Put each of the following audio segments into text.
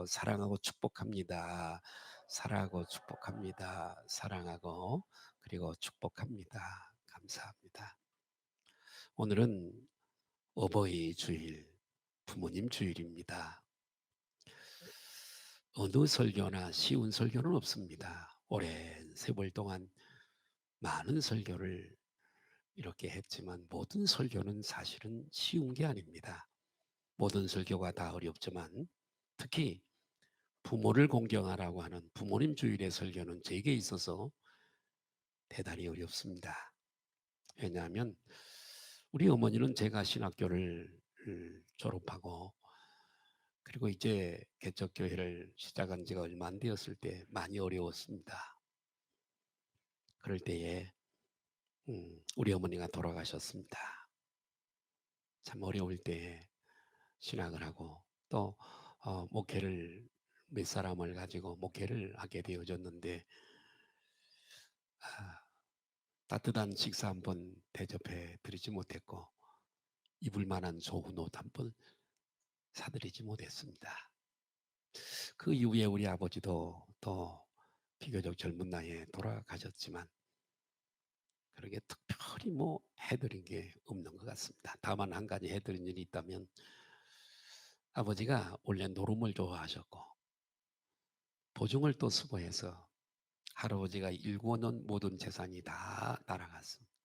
사랑하고 축복합니다. 사랑하고 축복합니다. 사랑하고 그리고 축복합니다. 감사합니다. 오늘은 어버이 주일, 부모님 주일입니다. 어느 설교나 쉬운 설교는 없습니다. 오랜 세월 동안 많은 설교를 이렇게 했지만 모든 설교는 사실은 쉬운 게 아닙니다. 모든 설교가 다 어렵지만 특히 부모를 공경하라고 하는 부모님 주일의 설교는 제게 있어서 대단히 어렵습니다. 왜냐하면 우리 어머니는 제가 신학교를 졸업하고 그리고 이제 개척교회를 시작한 지가 얼마 안 되었을 때 많이 어려웠습니다. 그럴 때에 우리 어머니가 돌아가셨습니다. 참 어려울 때에 신학을 하고 또 목회를 몇 사람을 가지고 목회를 하게 되어졌는데 따뜻한 식사 한번 대접해 드리지 못했고 입을 만한 좋은 옷 한번 사드리지 못했습니다. 그 이후에 우리 아버지도 또 비교적 젊은 나이에 돌아가셨지만 그렇게 특별히 뭐 해드린 게 없는 것 같습니다. 다만 한 가지 해드린 일이 있다면 아버지가 원래 노름을 좋아하셨고 보증을 또 수고해서 할아버지가 일궈놓은 모든 재산이 다 날아갔습니다.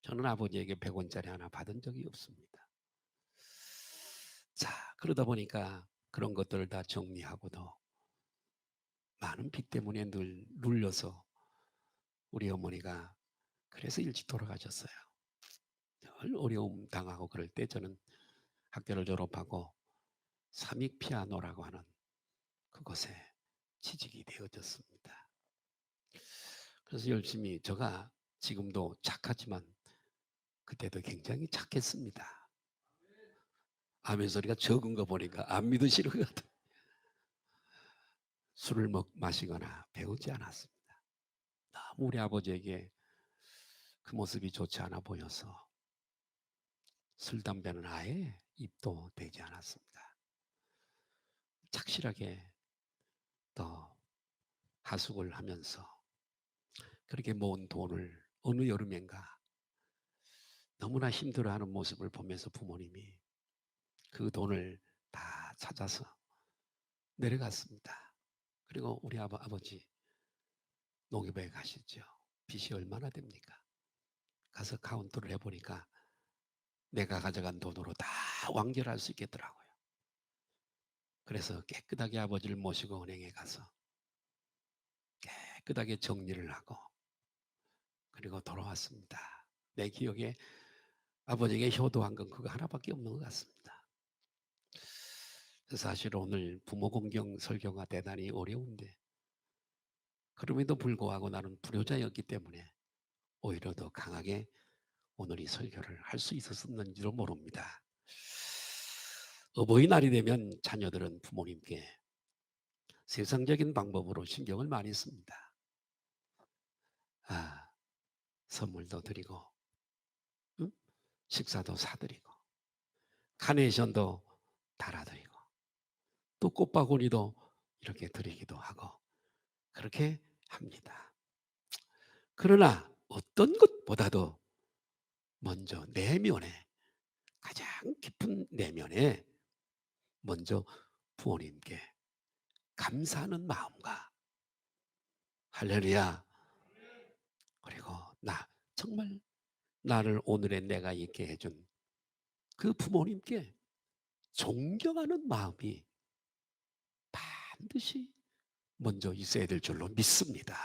저는 아버지에게 100원짜리 하나 받은 적이 없습니다. 자, 그러다 보니까 그런 것들을 다 정리하고도 많은 빚 때문에 늘 눌려서 우리 어머니가 그래서 일찍 돌아가셨어요. 늘 어려움 당하고 그럴 때 저는 학교를 졸업하고 삼익 피아노라고 하는 그곳에 취직이 되어졌습니다. 그래서 열심히 제가 지금도 착하지만 그때도 굉장히 착했습니다. 아멘 소리가 적은 거 보니까 안 믿으시는 것 같아요. 술을 마시거나 배우지 않았습니다. 너무 우리 아버지에게 그 모습이 좋지 않아 보여서 술, 담배는 아예 입도 대지 않았습니다. 착실하게 또 하숙을 하면서 그렇게 모은 돈을 어느 여름엔가 너무나 힘들어하는 모습을 보면서 부모님이 그 돈을 다 찾아서 내려갔습니다. 그리고 우리 아버지 농협에 가시죠. 빚이 얼마나 됩니까? 가서 카운트를 해보니까 내가 가져간 돈으로 다 완결할 수 있겠더라고요. 그래서 깨끗하게 아버지를 모시고 은행에 가서 깨끗하게 정리를 하고 그리고 돌아왔습니다. 내 기억에 아버지에게 효도한 건 그거 하나밖에 없는 것 같습니다. 사실 오늘 부모 공경 설교가 대단히 어려운데 그럼에도 불구하고 나는 불효자였기 때문에 오히려 더 강하게 오늘 이 설교를 할 수 있었는지도 모릅니다. 어버이날이 되면 자녀들은 부모님께 세상적인 방법으로 신경을 많이 씁니다. 선물도 드리고 식사도 사드리고 카네이션도 달아드리고 또 꽃바구니도 이렇게 드리기도 하고 그렇게 합니다. 그러나 어떤 것보다도 먼저 내면에 가장 깊은 내면에 먼저 부모님께 감사하는 마음과 할렐루야 그리고 정말 나를 오늘의 내가 있게 해준 그 부모님께 존경하는 마음이 반드시 먼저 있어야 될 줄로 믿습니다.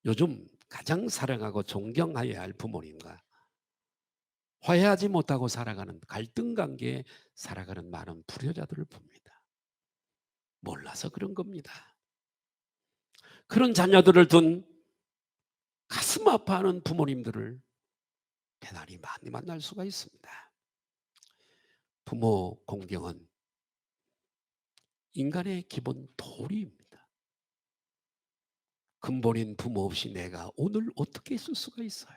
요즘 가장 사랑하고 존경해야 할 부모님과 화해하지 못하고 살아가는 갈등 관계에 살아가는 많은 불효자들을 봅니다. 몰라서 그런 겁니다. 그런 자녀들을 둔 가슴 아파하는 부모님들을 대단히 많이 만날 수가 있습니다. 부모 공경은 인간의 기본 도리입니다. 근본인 부모 없이 내가 오늘 어떻게 있을 수가 있어요.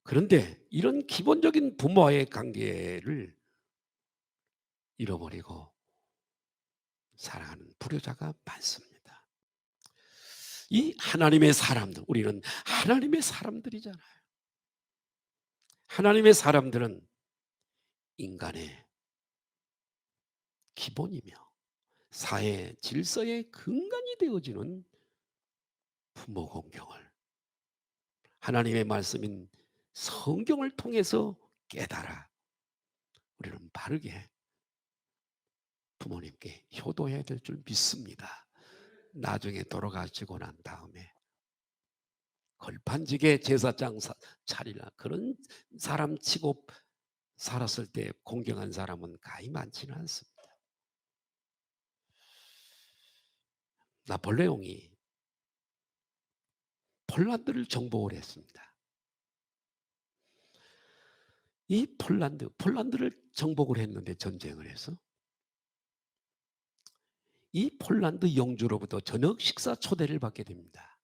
그런데 이런 기본적인 부모와의 관계를 잃어버리고 살아가는 불효자가 많습니다. 이 하나님의 사람들, 우리는 하나님의 사람들이잖아요. 하나님의 사람들은 인간의 기본이며 사회 질서의 근간이 되어지는 부모 공경을 하나님의 말씀인 성경을 통해서 깨달아 우리는 바르게 부모님께 효도해야 될 줄 믿습니다. 나중에 돌아가시고 난 다음에 걸판지게 제사장 차리라 그런 사람 치고 살았을 때 공경한 사람은 가히 많지는 않습니다. 나폴레옹이 폴란드를 정복을 했습니다. 이 폴란드를 정복을 했는데 전쟁을 해서 이 폴란드 영주로부터 저녁 식사 초대를 받게 됩니다.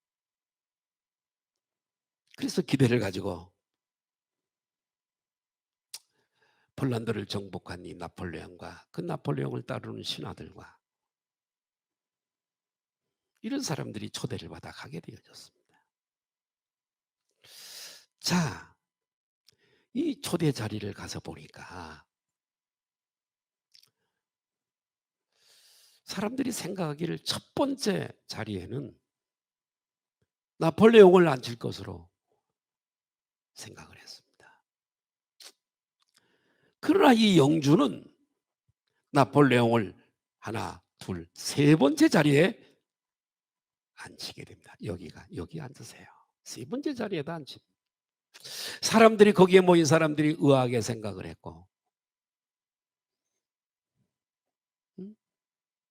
그래서 기대를 가지고 폴란드를 정복한 이 나폴레옹과 그 나폴레옹을 따르는 신하들과 이런 사람들이 초대를 받아 가게 되어졌습니다. 자, 이 초대 자리를 가서 보니까 사람들이 생각하기를 첫 번째 자리에는 나폴레옹을 앉힐 것으로 생각을 했습니다. 그러나 이 영주는 나폴레옹을 하나, 둘, 세 번째 자리에 앉히게 됩니다. 여기 앉으세요. 세 번째 자리에다 앉힙니다. 사람들이 거기에 모인 사람들이 의아하게 생각을 했고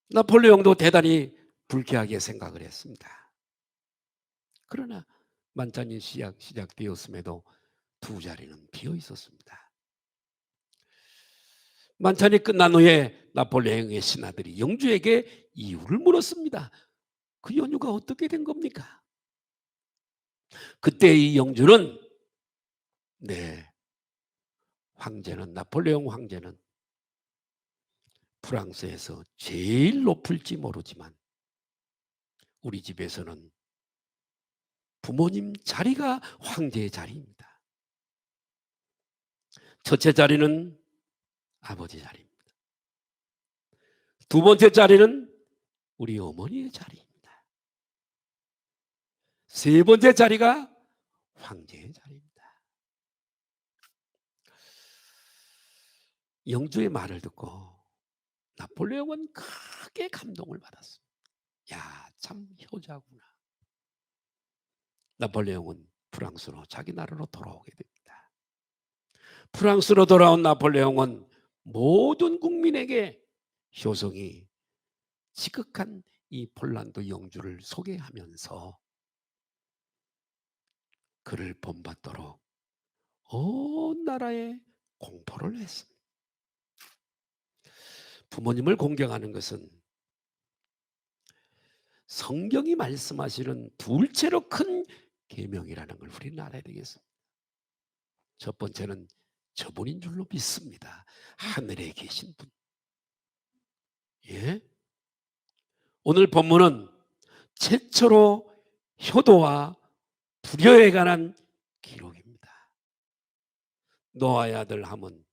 나폴레옹도 대단히 불쾌하게 생각을 했습니다. 그러나 만찬이 시작되었음에도 두 자리는 비어 있었습니다. 만찬이 끝난 후에 나폴레옹의 신하들이 영주에게 이유를 물었습니다. 그 연유가 어떻게 된 겁니까? 그때 이 영주는 나폴레옹 황제는 프랑스에서 제일 높을지 모르지만 우리 집에서는 부모님 자리가 황제의 자리입니다. 첫째 자리는 아버지 자리입니다. 두 번째 자리는 우리 어머니의 자리입니다. 세 번째 자리가 황제의 자리입니다. 영주의 말을 듣고 나폴레옹은 크게 감동을 받았습니다. 야, 참 효자구나. 나폴레옹은 프랑스로 자기 나라로 돌아오게 됩니다. 프랑스로 돌아온 나폴레옹은 모든 국민에게 효성이 지극한 이 폴란드 영주를 소개하면서 그를 본받도록 온 나라에 공포를 했습니다. 부모님을 공경하는 것은 성경이 말씀하시는 둘째로 큰 계명이라는 걸 우리는 알아야 되겠습니다. 첫 번째는 저분인 줄로 믿습니다. 하늘에 계신 분. 예? 오늘 본문은 최초로 효도와 불효에 관한 기록입니다. 노아의 아들 함은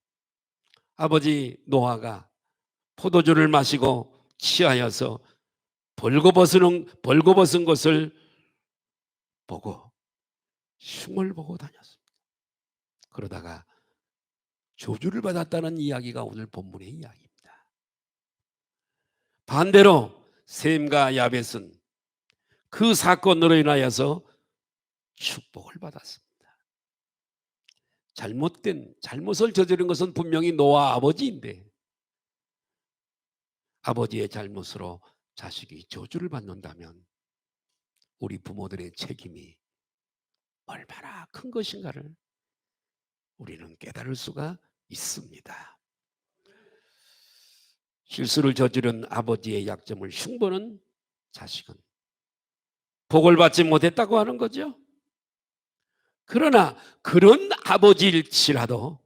아버지 노아가 포도주를 마시고 취하여서 벌거벗은 것을 보고 흉을 보고 다녔습니다. 그러다가 저주를 받았다는 이야기가 오늘 본문의 이야기입니다. 반대로 셈과 야벳은 그 사건으로 인하여서 축복을 받았습니다. 잘못을 저지른 것은 분명히 노아 아버지인데 아버지의 잘못으로 자식이 저주를 받는다면 우리 부모들의 책임이 얼마나 큰 것인가를 우리는 깨달을 수가 있습니다. 실수를 저지른 아버지의 약점을 흉보는 자식은 복을 받지 못했다고 하는 거죠. 그러나 그런 아버지일지라도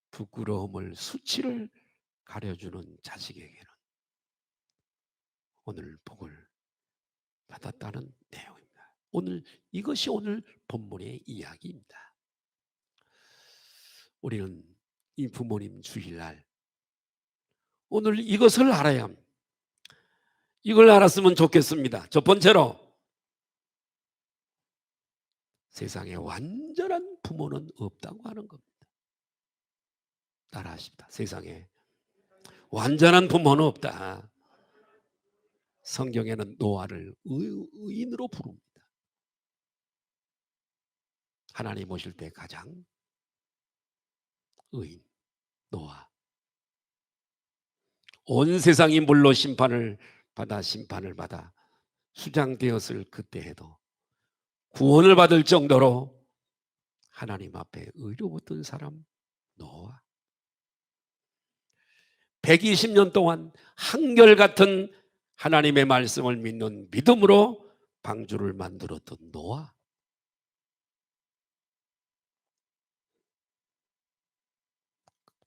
부끄러움을 수치를 가려주는 자식에게는 오늘 복을 받았다는 내용입니다. 이것이 오늘 본문의 이야기입니다. 우리는 이 부모님 주일날 오늘 이것을 알아야 합니다. 이걸 알았으면 좋겠습니다. 첫 번째로 세상에 완전한 부모는 없다고 하는 겁니다. 따라하십니다. 세상에 완전한 부모는 없다. 성경에는 노아를 의인으로 부릅니다. 하나님 오실 때 가장 의인 노아. 온 세상이 물로 심판을 받아 수장되었을 그때 해도 구원을 받을 정도로 하나님 앞에 의로웠던 사람 노아. 120년 동안 한결같은 하나님의 말씀을 믿는 믿음으로 방주를 만들었던 노아.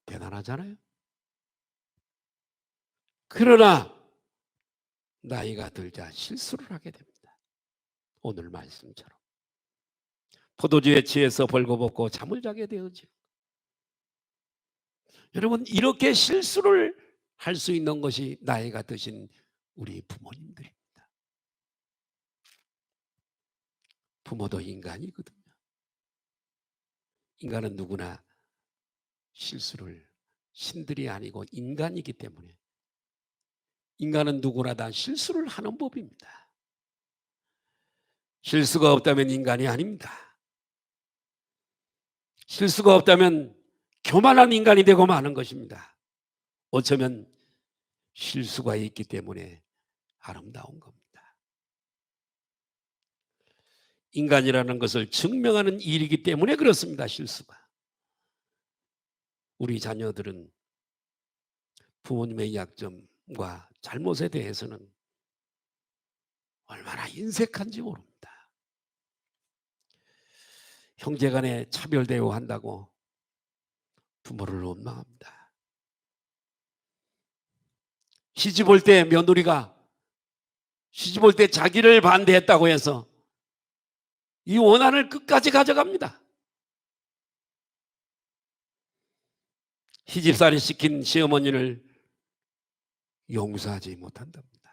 대단하잖아요. 그러나 나이가 들자 실수를 하게 됩니다. 오늘 말씀처럼 포도주에 취해서 벌거벗고 잠을 자게 되었죠. 여러분, 이렇게 실수를 할 수 있는 것이 나이가 드신 우리 부모님들입니다. 부모도 인간이거든요. 인간은 누구나 실수를, 신들이 아니고 인간이기 때문에 인간은 누구나 다 실수를 하는 법입니다. 실수가 없다면 인간이 아닙니다. 실수가 없다면 교만한 인간이 되고 마는 것입니다. 어쩌면 실수가 있기 때문에 아름다운 겁니다. 인간이라는 것을 증명하는 일이기 때문에 그렇습니다. 실수가. 우리 자녀들은 부모님의 약점과 잘못에 대해서는 얼마나 인색한지 모릅니다. 형제간에 차별 대우한다고 부모를 원망합니다. 시집 올 때 며느리가 시집 올 때 자기를 반대했다고 해서 이 원한을 끝까지 가져갑니다. 시집살이 시킨 시어머니를 용서하지 못한답니다.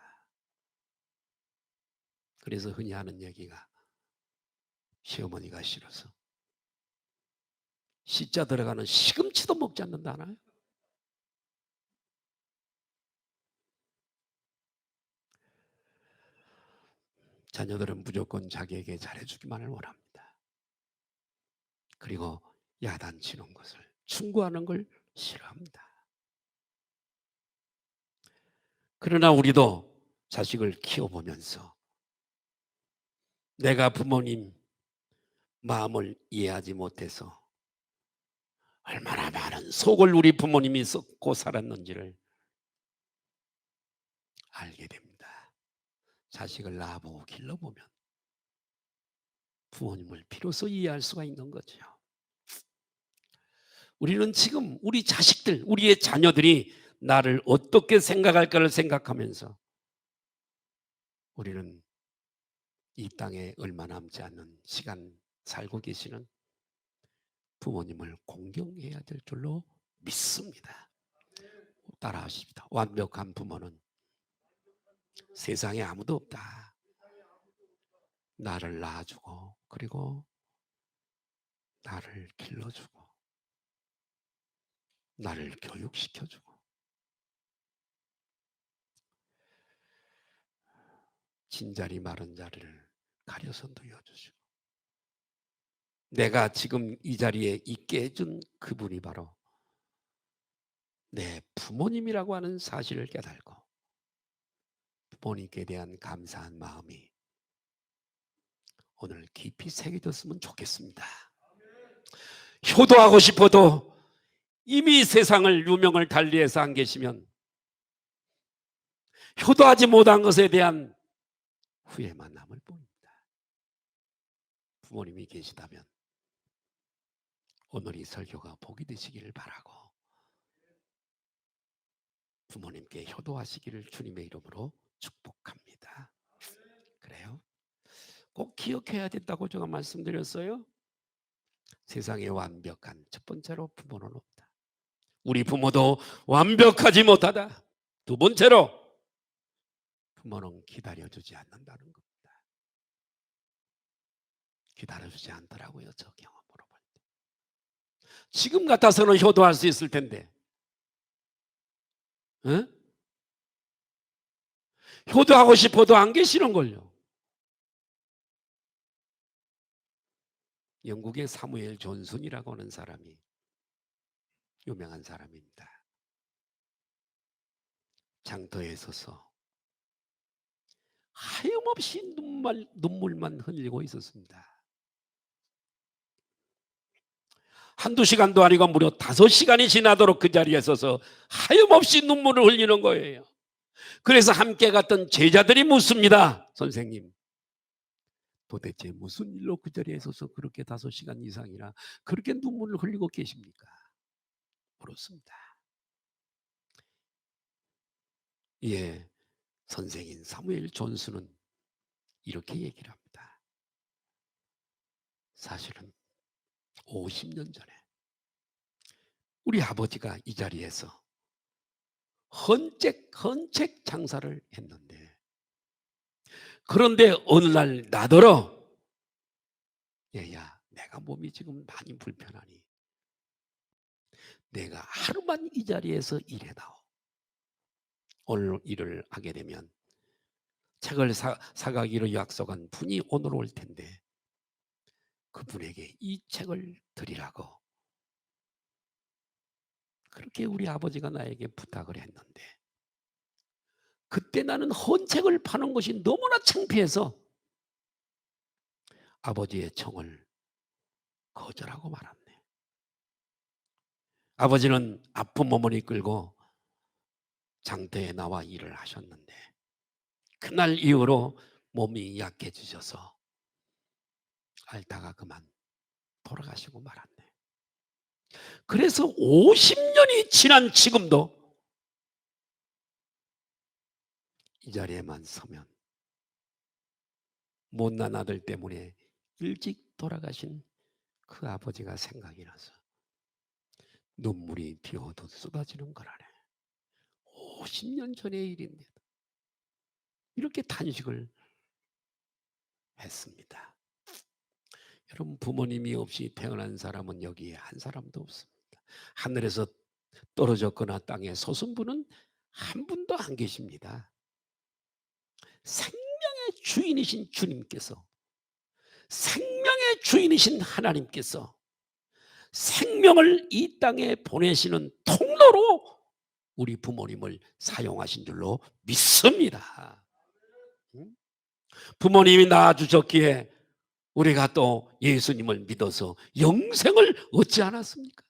그래서 흔히 하는 얘기가 시어머니가 싫어서 시자 들어가는 시금치도 먹지 않는다나요? 자녀들은 무조건 자기에게 잘해주기만을 원합니다. 그리고 야단치는 것을, 충고하는 걸 싫어합니다. 그러나 우리도 자식을 키워보면서 내가 부모님 마음을 이해하지 못해서 얼마나 많은 속을 우리 부모님이 썩고 살았는지를 알게 됩니다. 자식을 낳아보고 길러보면 부모님을 비로소 이해할 수가 있는 거죠. 우리는 지금 우리 자식들, 우리의 자녀들이 나를 어떻게 생각할까를 생각하면서 우리는 이 땅에 얼마 남지 않는 시간 살고 계시는 부모님을 공경해야 될 줄로 믿습니다. 따라하십니다. 완벽한 부모는 세상에 아무도 없다. 나를 낳아주고 그리고 나를 길러주고 나를 교육시켜주고 진자리 마른 자리를 가려서 누워주시고 내가 지금 이 자리에 있게 해준 그분이 바로 내 부모님이라고 하는 사실을 깨달고 부모님께 대한 감사한 마음이 오늘 깊이 새겨졌으면 좋겠습니다. 효도하고 싶어도 이미 세상을 유명을 달리해서 안 계시면 효도하지 못한 것에 대한 후회만 남을 뿐입니다. 부모님이 계시다면 오늘 이 설교가 복이 되시기를 바라고 부모님께 효도하시기를 주님의 이름으로 축복합니다. 그래요? 꼭 기억해야 된다고 제가 말씀드렸어요. 세상에 완벽한 첫 번째로 부모는 없다. 우리 부모도 완벽하지 못하다. 두 번째로 부모는 기다려주지 않는다는 겁니다. 기다려주지 않더라고요. 저 경험으로 볼 때. 지금 같아서는 효도할 수 있을 텐데. 에? 효도하고 싶어도 안 계시는걸요. 영국의 사무엘 존슨이라고 하는 사람이 유명한 사람입니다. 장터에 서서 하염없이 눈물만 흘리고 있었습니다. 한두 시간도 아니고 무려 5시간이 지나도록 그 자리에 서서 하염없이 눈물을 흘리는 거예요. 그래서 함께 갔던 제자들이 묻습니다. 선생님, 도대체 무슨 일로 그 자리에 서서 그렇게 5시간 이상이나 그렇게 눈물을 흘리고 계십니까? 물었습니다. 예, 선생인 사무엘 존슨은 이렇게 얘기를 합니다. 사실은 50년 전에 우리 아버지가 이 자리에서 헌책 장사를 했는데, 그런데 어느 날 나더러 얘야, 내가 몸이 지금 많이 불편하니 내가 하루만 이 자리에서 일해다오. 오늘 일을 하게 되면 책을 사가기로 약속한 분이 오늘 올 텐데 그분에게 이 책을 드리라고 그렇게 우리 아버지가 나에게 부탁을 했는데, 그때 나는 헌책을 파는 것이 너무나 창피해서 아버지의 청을 거절하고 말았네. 아버지는 아픈 몸을 이끌고 장터에 나와 일을 하셨는데 그날 이후로 몸이 약해지셔서 앓다가 그만 돌아가시고 말았네. 그래서 50년이 지난 지금도 이 자리에만 서면 못난 아들 때문에 일찍 돌아가신 그 아버지가 생각이 나서 눈물이 비 오듯 쏟아지는 거라네. 50년 전의 일인데도 이렇게 탄식을 했습니다. 여러분, 부모님이 없이 태어난 사람은 여기에 한 사람도 없습니다. 하늘에서 떨어졌거나 땅에 솟은 분은 한 분도 안 계십니다. 생명의 주인이신 주님께서, 생명의 주인이신 하나님께서 생명을 이 땅에 보내시는 통로로 우리 부모님을 사용하신 줄로 믿습니다. 부모님이 낳아주셨기에 우리가 또 예수님을 믿어서 영생을 얻지 않았습니까?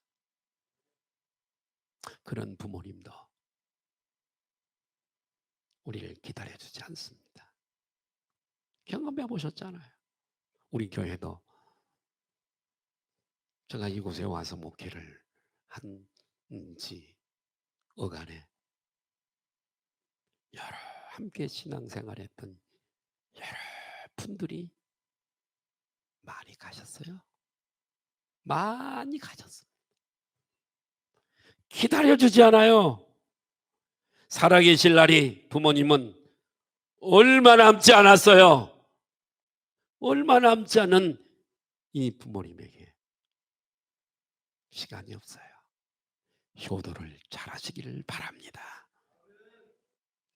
그런 부모님도 우리를 기다려주지 않습니다. 경험해 보셨잖아요. 우리 교회도 제가 이곳에 와서 목회를 한 지 어간에 여러 함께 신앙생활했던 여러 분들이 많이 가셨어요. 많이 가셨습니다. 기다려주지 않아요. 살아계실 날이 부모님은 얼마 남지 않았어요. 얼마 남지 않은 이 부모님에게 시간이 없어요. 효도를 잘 하시기를 바랍니다.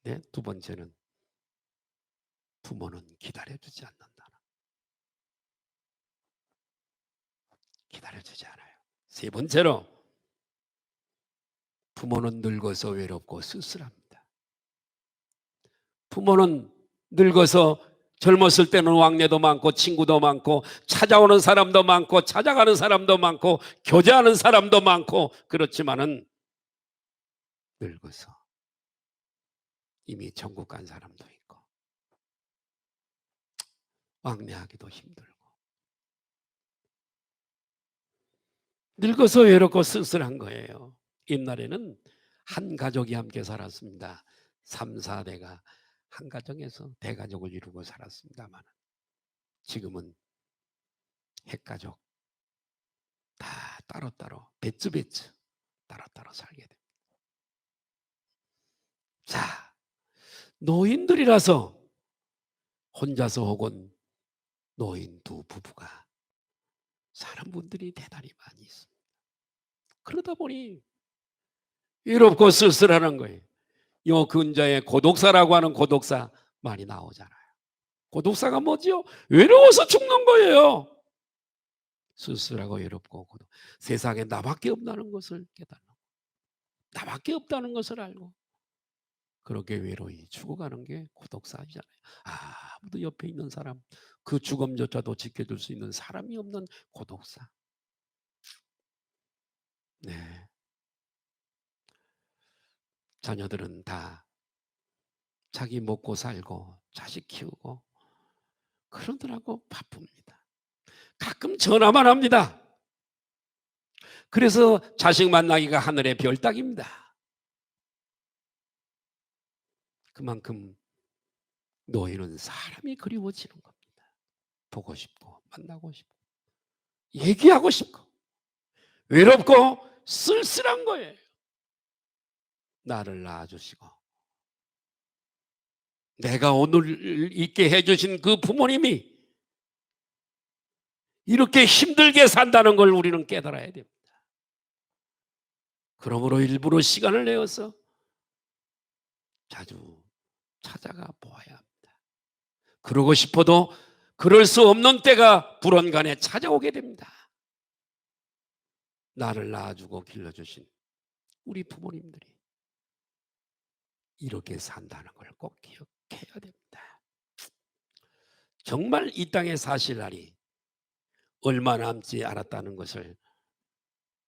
네, 두 번째는 부모는 기다려주지 않는다. 기다려주지 않아요. 세 번째로 부모는 늙어서 외롭고 쓸쓸합니다. 부모는 늙어서 젊었을 때는 왕래도 많고 친구도 많고 찾아오는 사람도 많고 찾아가는 사람도 많고 교제하는 사람도 많고, 그렇지만은 늙어서 이미 천국 간 사람도 있고 왕래하기도 힘들고 늙어서 외롭고 쓸쓸한 거예요. 옛날에는 한 가족이 함께 살았습니다. 3, 4대가 한 가정에서 대가족을 이루고 살았습니다만 지금은 핵가족 다 따로따로 배츠배츠 따로따로 살게 됩니다. 자, 노인들이라서 혼자서 혹은 노인 두 부부가 사는 분들이 대단히 많이 있습니다. 그러다 보니 외롭고 쓸쓸하는 거예요. 요 근자에 고독사라고 하는 고독사 많이 나오잖아요. 고독사가 뭐지요? 외로워서 죽는 거예요. 쓸쓸하고 외롭고 고독. 세상에 나밖에 없다는 것을 깨달고 나밖에 없다는 것을 알고 그렇게 외로이 죽어가는 게 고독사이잖아요. 아무도 옆에 있는 사람, 그 죽음조차도 지켜줄 수 있는 사람이 없는 고독사. 네. 자녀들은 다 자기 먹고 살고 자식 키우고 그러더라고 바쁩니다. 가끔 전화만 합니다. 그래서 자식 만나기가 하늘의 별 따기입니다. 그만큼 노인은 사람이 그리워지는 겁니다. 보고 싶고 만나고 싶고 얘기하고 싶고 외롭고 쓸쓸한 거예요. 나를 낳아주시고 내가 오늘 있게 해주신 그 부모님이 이렇게 힘들게 산다는 걸 우리는 깨달아야 됩니다. 그러므로 일부러 시간을 내어서 자주 찾아가 보아야 합니다. 그러고 싶어도 그럴 수 없는 때가 불언간에 찾아오게 됩니다. 나를 낳아주고 길러주신 우리 부모님들이 이렇게 산다는 걸 꼭 기억해야 됩니다. 정말 이 땅에 사실 날이 얼마 남지 않았다는 것을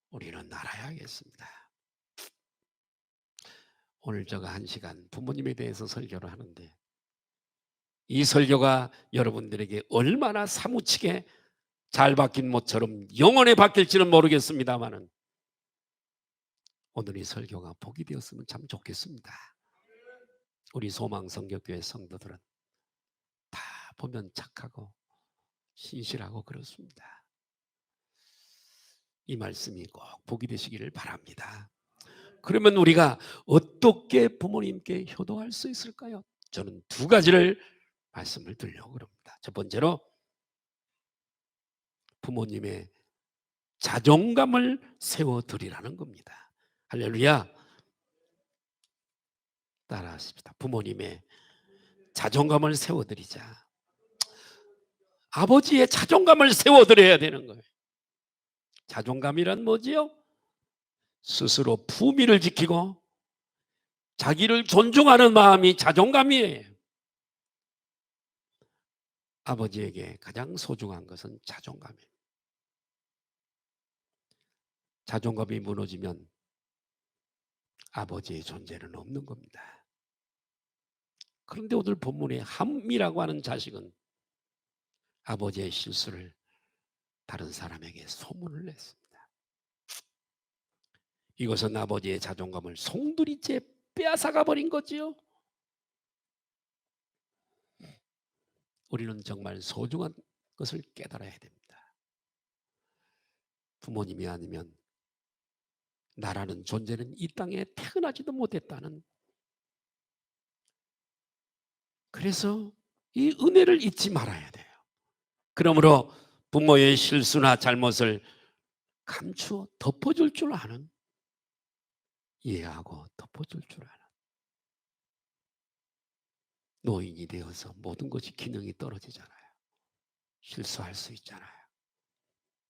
우리는 알아야겠습니다. 오늘 제가 1시간 부모님에 대해서 설교를 하는데 이 설교가 여러분들에게 얼마나 사무치게 잘 박힌 못처럼 영원히 박힐지는 모르겠습니다만 오늘 이 설교가 복이 되었으면 참 좋겠습니다. 우리 소망성교교회 성도들은 다 보면 착하고 신실하고 그렇습니다. 이 말씀이 꼭 복이 되시기를 바랍니다. 그러면 우리가 어떻게 부모님께 효도할 수 있을까요? 저는 2가지를 말씀을 드리려고 합니다. 첫 번째로 부모님의 자존감을 세워드리라는 겁니다. 할렐루야. 따라하십시다. 부모님의 자존감을 세워드리자. 아버지의 자존감을 세워드려야 되는 거예요. 자존감이란 뭐지요? 스스로 품위를 지키고 자기를 존중하는 마음이 자존감이에요. 아버지에게 가장 소중한 것은 자존감이에요. 자존감이 무너지면 아버지의 존재는 없는 겁니다. 그런데 오늘 본문의 함이라고 하는 자식은 아버지의 실수를 다른 사람에게 소문을 냈습니다. 이것은 아버지의 자존감을 송두리째 빼앗아가 버린 거지요. 우리는 정말 소중한 것을 깨달아야 됩니다. 부모님이 아니면 나라는 존재는 이 땅에 태어나지도 못했다는, 그래서 이 은혜를 잊지 말아야 돼요. 그러므로 부모의 실수나 잘못을 감추어 덮어줄 줄 아는, 이해하고 덮어줄 줄 아는 노인이 되어서 모든 것이 기능이 떨어지잖아요. 실수할 수 있잖아요.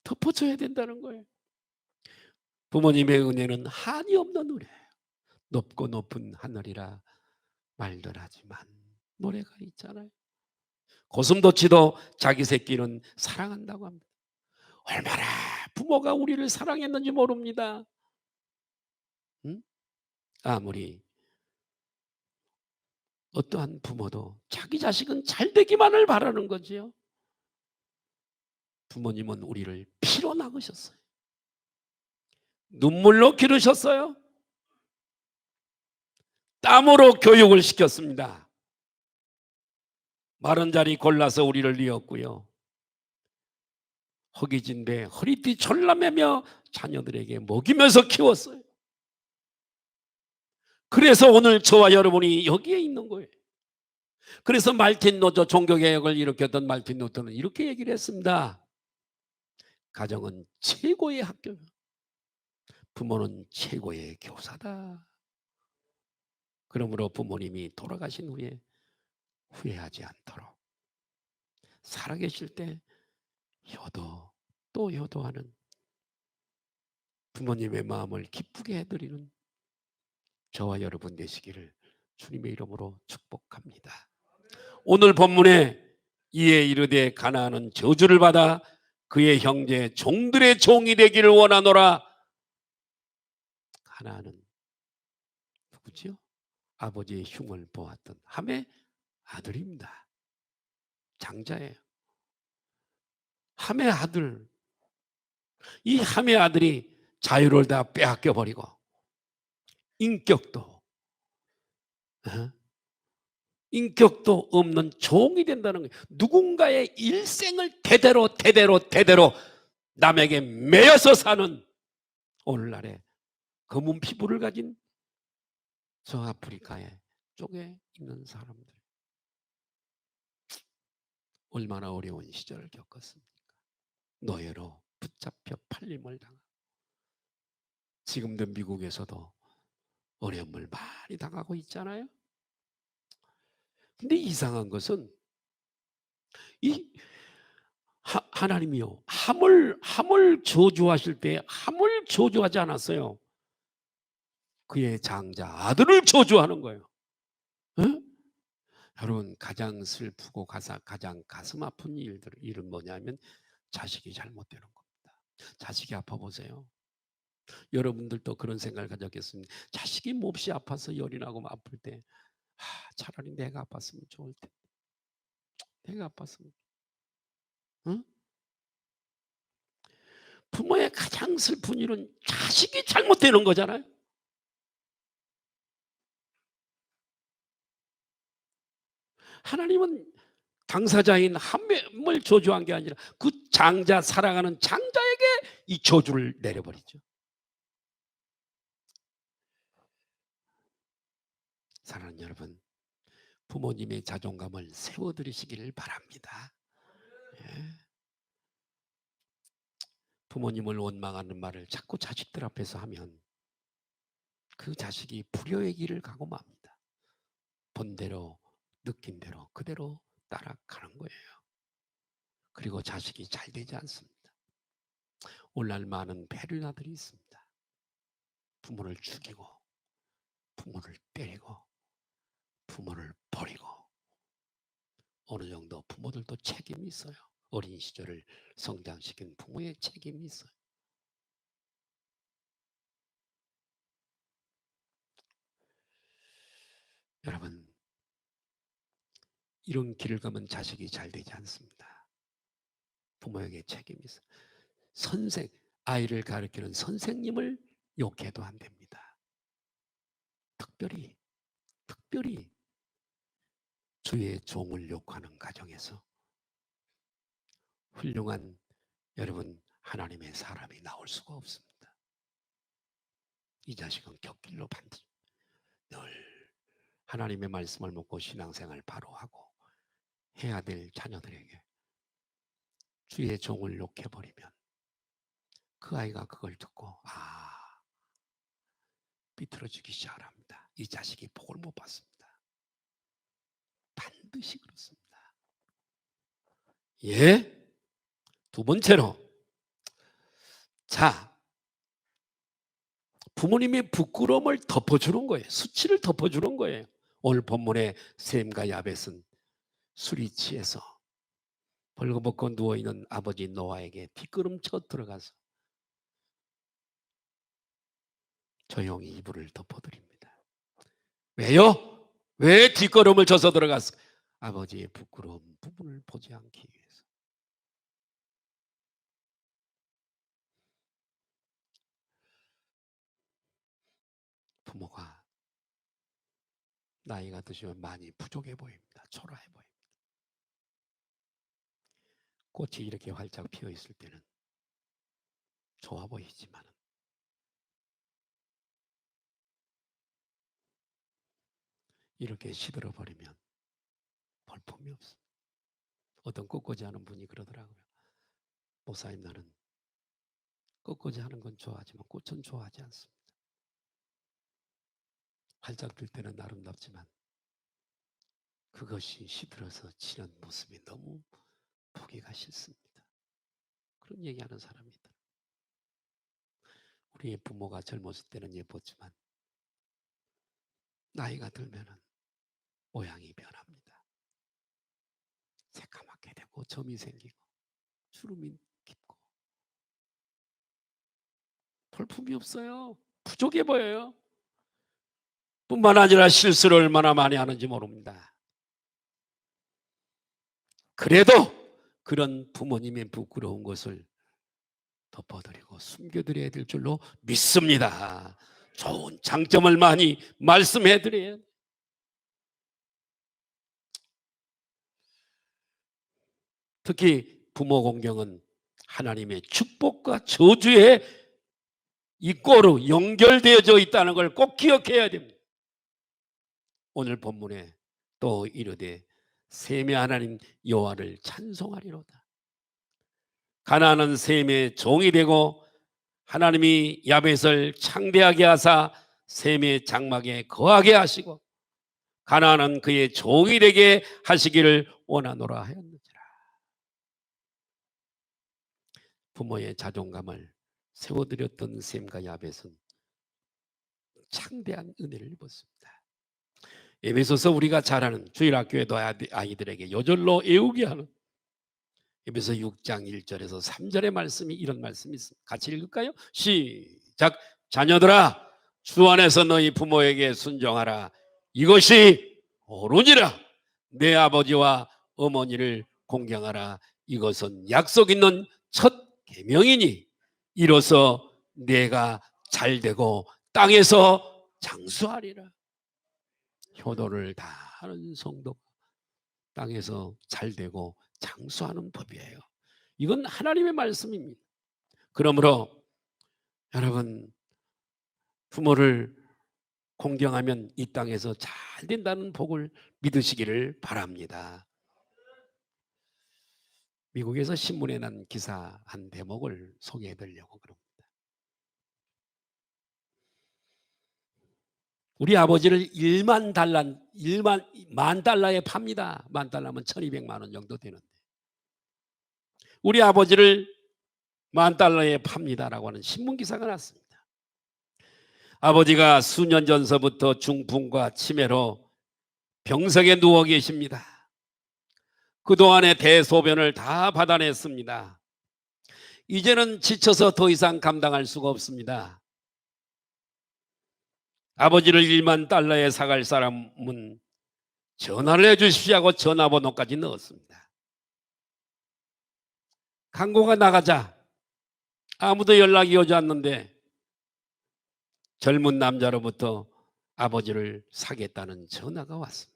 덮어줘야 된다는 거예요. 부모님의 은혜는 한이 없는 은혜예요. 높고 높은 하늘이라 말들 하지만 노래가 있잖아요. 고슴도치도 자기 새끼는 사랑한다고 합니다. 얼마나 부모가 우리를 사랑했는지 모릅니다. 응? 아무리 어떠한 부모도 자기 자식은 잘 되기만을 바라는 거지요. 부모님은 우리를 피로 낳으셨어요. 눈물로 기르셨어요. 땀으로 교육을 시켰습니다. 마른 자리 골라서 우리를 이었고요. 허기진 배 허리띠 졸라매며 자녀들에게 먹이면서 키웠어요. 그래서 오늘 저와 여러분이 여기에 있는 거예요. 그래서 말틴 노저 종교개혁을 일으켰던 말틴 노터는 이렇게 얘기를 했습니다. 가정은 최고의 학교다. 부모는 최고의 교사다. 그러므로 부모님이 돌아가신 후에 후회하지 않도록 살아계실 때 효도 또 효도하는 부모님의 마음을 기쁘게 해드리는 저와 여러분 되시기를 주님의 이름으로 축복합니다. 오늘 본문에 이에 이르되 가나안은 저주를 받아 그의 형제 종들의 종이 되기를 원하노라. 가나안은 누구지요? 아버지의 흉을 보았던 함의 아들입니다. 장자예요. 함의 아들. 이 함의 아들이 자유를 다 빼앗겨 버리고 인격도 인격도 없는 종이 된다는 거예요. 누군가의 일생을 대대로 남에게 매여서 사는 오늘날의 검은 피부를 가진 저 아프리카의 쪽에 있는 사람들. 얼마나 어려운 시절을 겪었습니까? 노예로 붙잡혀 팔림을 당하고 지금도 미국에서도 어려움을 많이 당하고 있잖아요. 근데 이상한 것은 이 하나님이요 함을 저주하실 때 함을 저주하지 않았어요. 그의 장자 아들을 저주하는 거예요. 응? 여러분 가장 슬프고 가장 가슴 아픈 일은 뭐냐면 자식이 잘못되는 겁니다. 자식이 아파 보세요. 여러분들도 그런 생각을 가졌겠습니다. 자식이 몹시 아파서 열이 나고 아플 때 차라리 내가 아팠으면 좋을 텐데. 내가 아팠으면. 응? 부모의 가장 슬픈 일은 자식이 잘못되는 거잖아요. 하나님은 당사자인 함을 저주한 게 아니라 그 장자 사랑하는 장자에게 이 저주를 내려버리죠. 사랑하는 여러분, 부모님의 자존감을 세워드리시기를 바랍니다. 예. 부모님을 원망하는 말을 자꾸 자식들 앞에서 하면 그 자식이 불효의 길을 가고 맙니다. 본대로 느낀 대로 그대로 따라가는 거예요. 그리고 자식이 잘 되지 않습니다. 오늘날 많은 페르나들이 있습니다. 부모를 죽이고 부모를 때리고 부모를 버리고 어느 정도 부모들도 책임이 있어요. 어린 시절을 성장시킨 부모의 책임이 있어요. 여러분 이런 길을 가면 자식이 잘 되지 않습니다. 부모에게 책임이 있어요. 아이를 가르치는 선생님을 욕해도 안 됩니다. 특별히 주의 종을 욕하는 가정에서 훌륭한 여러분 하나님의 사람이 나올 수가 없습니다. 이 자식은 곁길로 반드시 늘 하나님의 말씀을 먹고 신앙생활 바로 하고 해야 될 자녀들에게 주의 종을 욕해버리면 그 아이가 그걸 듣고 삐뚤어지기 시작합니다. 이 자식이 복을 못 받습니다. 반드시 그렇습니다. 예? 두 번째로 자 부모님의 부끄러움을 덮어주는 거예요. 수치를 덮어주는 거예요. 오늘 본문의 셈과 야벳은 술이 취해서 벌거벗고 누워있는 아버지 노아에게 뒷걸음쳐 들어가서 조용히 이불을 덮어드립니다. 왜요? 왜 뒷걸음을 쳐서 들어갔어? 아버지의 부끄러운 부분을 보지 않기 위해서. 부모가 나이가 드시면 많이 부족해 보입니다. 초라해 보입니다. 꽃이 이렇게 활짝 피어 있을 때는 좋아 보이지만 이렇게 시들어 버리면 볼품이 없어. 어떤 꽃꽂이 하는 분이 그러더라고요. 목사님, 나는 꽃꽂이 하는 건 좋아하지만 꽃은 좋아하지 않습니다. 활짝 필 때는 아름답지만 그것이 시들어서 지는 모습이 너무 보기가 싫습니다. 그런 얘기하는 사람이 있더라고요. 우리의 부모가 젊었을 때는 예뻤지만 나이가 들면은 모양이 변합니다. 새까맣게 되고 점이 생기고 주름이 깊고 볼품이 없어요. 부족해 보여요. 뿐만 아니라 실수를 얼마나 많이 하는지 모릅니다. 그래도 그런 부모님의 부끄러운 것을 덮어드리고 숨겨드려야 될 줄로 믿습니다. 좋은 장점을 많이 말씀해드려요. 특히 부모 공경은 하나님의 축복과 저주의 이꼬로 연결되어져 있다는 걸 꼭 기억해야 됩니다. 오늘 본문에 또 이르되 셈의 하나님 여호와를 찬송하리로다. 가나안은 셈의 종이 되고 하나님이 야벳을 창대하게 하사 셈의 장막에 거하게 하시고 가나안은 그의 종이 되게 하시기를 원하노라 하였느니라. 부모의 자존감을 세워드렸던 셈과 야벳은 창대한 은혜를 입었습니다. 에베소서 우리가 잘 아는 주일학교에도 아이들에게 요절로 외우게 하는 에베소 6장 1절에서 3절의 말씀이 이런 말씀이 있습니다. 같이 읽을까요? 시작. 자녀들아 주 안에서 너희 부모에게 순종하라. 이것이 옳으니라. 내 아버지와 어머니를 공경하라. 이것은 약속 있는 첫 계명이니 이로써 내가 잘되고 땅에서 장수하리라. 효도를 다하는 성도가 땅에서 잘되고 장수하는 법이에요. 이건 하나님의 말씀입니다. 그러므로 여러분 부모를 공경하면 이 땅에서 잘 된다는 복을 믿으시기를 바랍니다. 미국에서 신문에 난 기사 한 대목을 소개해 드리려고 그럽니다. 우리 아버지를 1만 달러에 팝니다. 10,000달러면 1,200만 원 정도 되는데 우리 아버지를 10,000달러에 팝니다라고 하는 신문 기사가 났습니다. 아버지가 수년 전서부터 중풍과 치매로 병석에 누워 계십니다. 그동안의 대소변을 다 받아냈습니다. 이제는 지쳐서 더 이상 감당할 수가 없습니다. 아버지를 1만 달러에 사갈 사람은 전화를 해주십시오 하고 전화번호까지 넣었습니다. 광고가 나가자 아무도 연락이 오지 않는데 젊은 남자로부터 아버지를 사겠다는 전화가 왔습니다.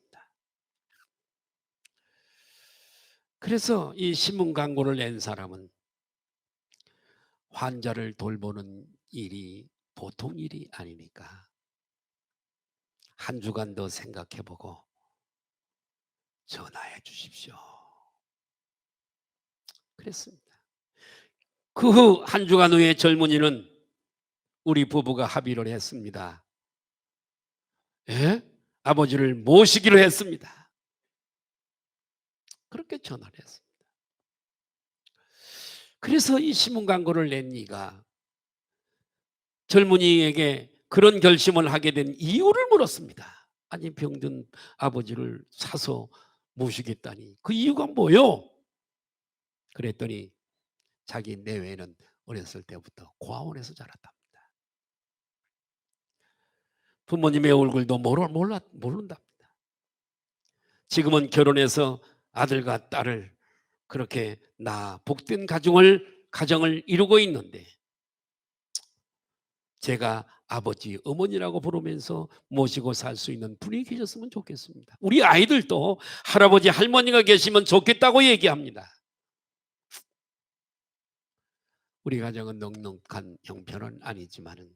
그래서 이 신문 광고를 낸 사람은 환자를 돌보는 일이 보통 일이 아니니까 한 주간 더 생각해보고 전화해 주십시오. 그랬습니다. 그 후 한 주간 후에 젊은이는 우리 부부가 합의를 했습니다. 예? 아버지를 모시기로 했습니다. 그렇게 전화를 했습니다. 그래서 이 신문 광고를 낸 이가 젊은이에게 그런 결심을 하게 된 이유를 물었습니다. 아니 병든 아버지를 사서 모시겠다니 그 이유가 뭐요? 그랬더니 자기 내외는 어렸을 때부터 고아원에서 자랐답니다. 부모님의 얼굴도 모른답니다. 지금은 결혼해서 아들과 딸을 그렇게 복된 가정을 이루고 있는데 제가 아버지, 어머니라고 부르면서 모시고 살 수 있는 분이 계셨으면 좋겠습니다. 우리 아이들도 할아버지, 할머니가 계시면 좋겠다고 얘기합니다. 우리 가정은 넉넉한 형편은 아니지만은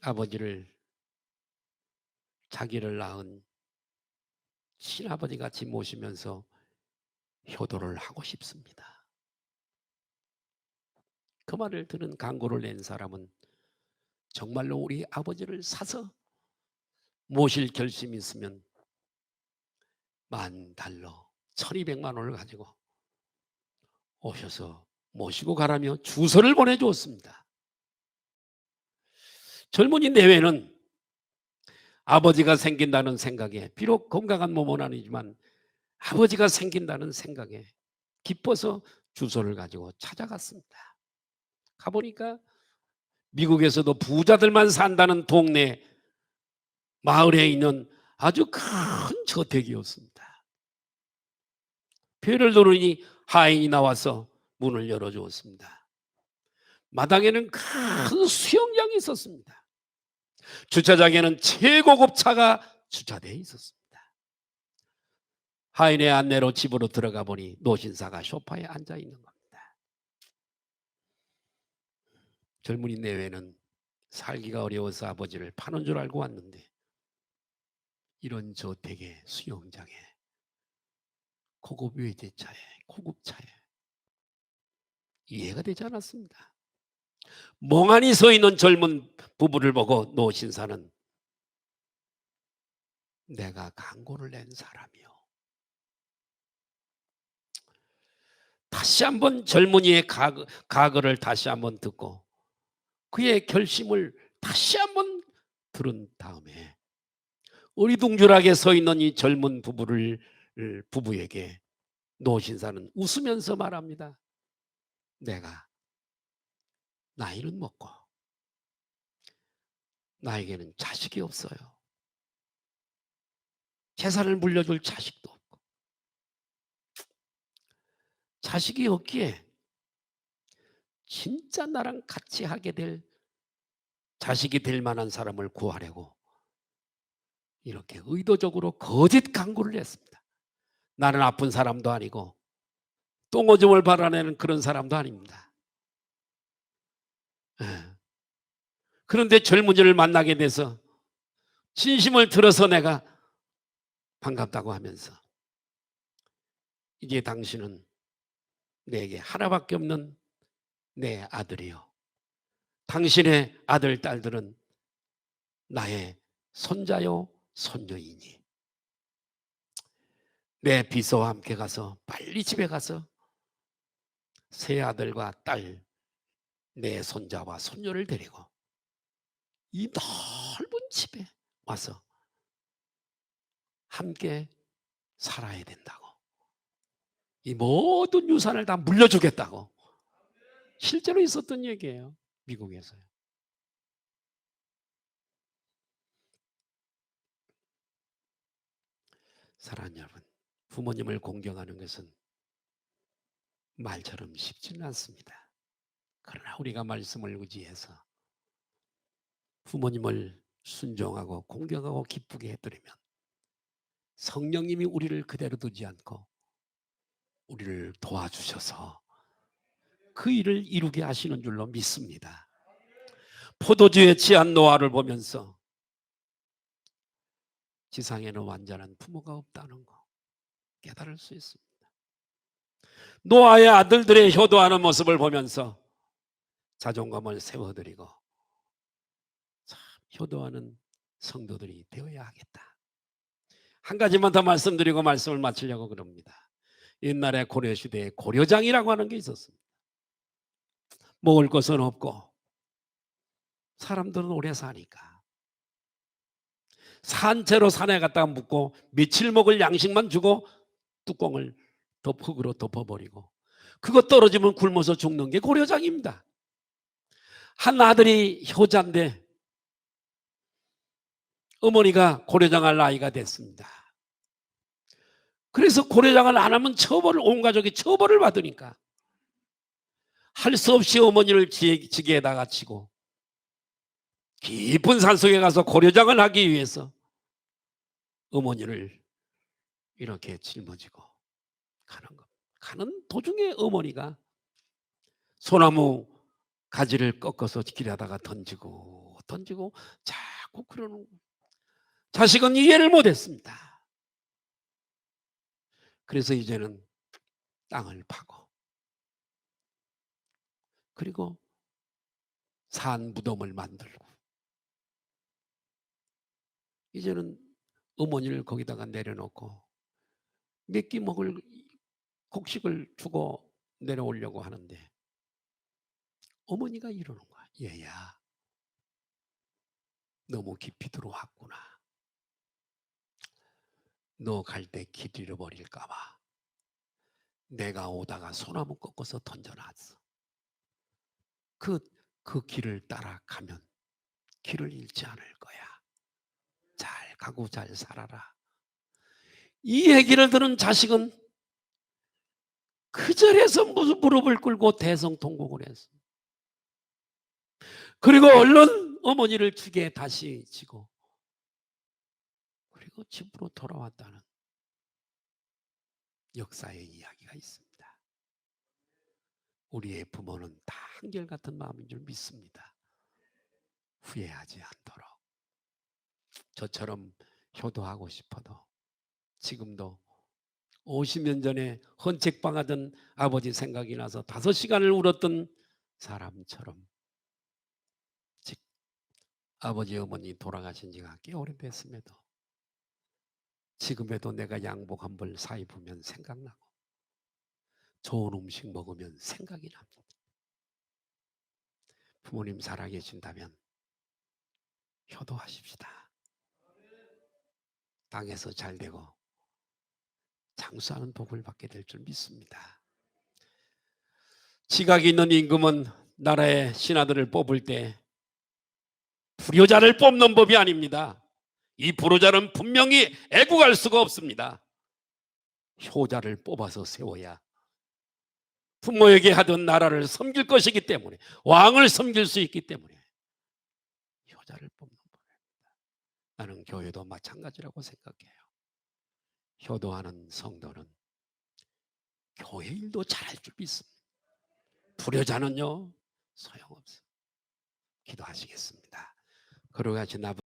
아버지를, 자기를 낳은 친아버지 같이 모시면서 효도를 하고 싶습니다. 그 말을 들은 강구를 낸 사람은 정말로 우리 아버지를 사서 모실 결심이 있으면 $10,000, 1,200만 원을 가지고 오셔서 모시고 가라며 주소를 보내주었습니다. 젊은이 내외는 아버지가 생긴다는 생각에, 비록 건강한 몸은 아니지만 아버지가 생긴다는 생각에 기뻐서 주소를 가지고 찾아갔습니다. 가보니까 미국에서도 부자들만 산다는 동네 마을에 있는 아주 큰 저택이었습니다. 배를 누르니 하인이 나와서 문을 열어주었습니다. 마당에는 큰 수영장이 있었습니다. 주차장에는 최고급 차가 주차되어 있었습니다. 하인의 안내로 집으로 들어가 보니 노신사가 소파에 앉아 있는 겁니다. 젊은이 내외는 살기가 어려워서 아버지를 파는 줄 알고 왔는데 이런 저택에, 수영장에, 고급 외제차에, 고급차에 이해가 되지 않았습니다. 멍하니 서 있는 젊은 부부를 보고 노신사는 내가 강고를 낸 사람이요, 다시 한번 젊은이의 가거를 다시 한번 듣고 그의 결심을 다시 한번 들은 다음에 어리둥절하게 서 있는 이 젊은 부부에게 노신사는 웃으면서 말합니다. 내가 나이는 먹고 나에게는 자식이 없어요. 재산을 물려줄 자식도 없고, 자식이 없기에 진짜 나랑 같이 하게 될, 자식이 될 만한 사람을 구하려고 이렇게 의도적으로 거짓 강구를 했습니다. 나는 아픈 사람도 아니고 똥오줌을 발라내는 그런 사람도 아닙니다. 그런데 젊은이를 만나게 돼서 진심을 들어서 내가 반갑다고 하면서 이제 당신은 내게 하나밖에 없는 내 아들이요, 당신의 아들, 딸들은 나의 손자요, 손녀이니 내 비서와 함께 가서 빨리 집에 가서 새 아들과 딸, 내 손자와 손녀를 데리고 이 넓은 집에 와서 함께 살아야 된다고, 이 모든 유산을 다 물려주겠다고. 실제로 있었던 얘기예요. 미국에서요. 사랑하는 여러분, 부모님을 공경하는 것은 말처럼 쉽지는 않습니다. 그러나 우리가 말씀을 의지해서 부모님을 순종하고 공경하고 기쁘게 해드리면 성령님이 우리를 그대로 두지 않고 우리를 도와주셔서 그 일을 이루게 하시는 줄로 믿습니다. 포도주에 취한 노아를 보면서 지상에는 완전한 부모가 없다는 거 깨달을 수 있습니다. 노아의 아들들의 효도하는 모습을 보면서 자존감을 세워드리고 참 효도하는 성도들이 되어야 하겠다. 한 가지만 더 말씀드리고 말씀을 마치려고 그럽니다. 옛날에 고려시대에 고려장이라고 하는 게 있었습니다. 먹을 것은 없고 사람들은 오래 사니까 산채로 산에 갔다가 묻고 며칠 먹을 양식만 주고 뚜껑을 흙으로 덮어버리고 그거 떨어지면 굶어서 죽는 게 고려장입니다. 한 아들이 효자인데 어머니가 고려장할 나이가 됐습니다. 그래서 고려장을 안 하면 처벌을, 온 가족이 처벌을 받으니까 할 수 없이 어머니를 지게에다가 치고 깊은 산속에 가서 고려장을 하기 위해서 어머니를 이렇게 짊어지고 가는 것. 가는 도중에 어머니가 소나무 가지를 꺾어서 길에다가 던지고 자꾸 그러는 거예요. 자식은 이해를 못했습니다. 그래서 이제는 땅을 파고 그리고 산 무덤을 만들고 이제는 어머니를 거기다가 내려놓고 몇 끼 먹을 곡식을 주고 내려오려고 하는데 어머니가 이러는 거야. 얘야, 너무 깊이 들어왔구나. 너 갈 때 길 잃어버릴까 봐 내가 오다가 소나무 꺾어서 던져놨어. 그 길을 따라가면 길을 잃지 않을 거야. 잘 가고 잘 살아라. 이 얘기를 들은 자식은 그 자리에서 무릎을 꿇고 대성통곡을 했어. 그리고 얼른 어머니를 죽에 다시 지고 그리고 집으로 돌아왔다는 역사의 이야기가 있습니다. 우리의 부모는 다 한결같은 마음인 줄 믿습니다. 후회하지 않도록. 저처럼 효도하고 싶어도 지금도 50년 전에 헌책방하던 아버지 생각이 나서 5시간을 울었던 사람처럼 즉 아버지 어머니 돌아가신 지가 꽤 오래됐음에도 지금에도 내가 양복 한 벌 사 입으면 생각나고 좋은 음식 먹으면 생각이 납니다. 부모님 살아계신다면 효도하십시다. 땅에서 잘되고 장수하는 복을 받게 될 줄 믿습니다. 지각이 있는 임금은 나라의 신하들을 뽑을 때 불효자를 뽑는 법이 아닙니다. 이 불효자는 분명히 애국할 수가 없습니다. 효자를 뽑아서 세워야 부모에게 하던 나라를 섬길 것이기 때문에 왕을 섬길 수 있기 때문에 효자를 뽑는 법입니다. 나는 교회도 마찬가지라고 생각해요. 효도하는 성도는 교회 일도 잘할 줄 믿습니다. 불효자는요 소용없어요. 기도하시겠습니다. 거룩하신 아버지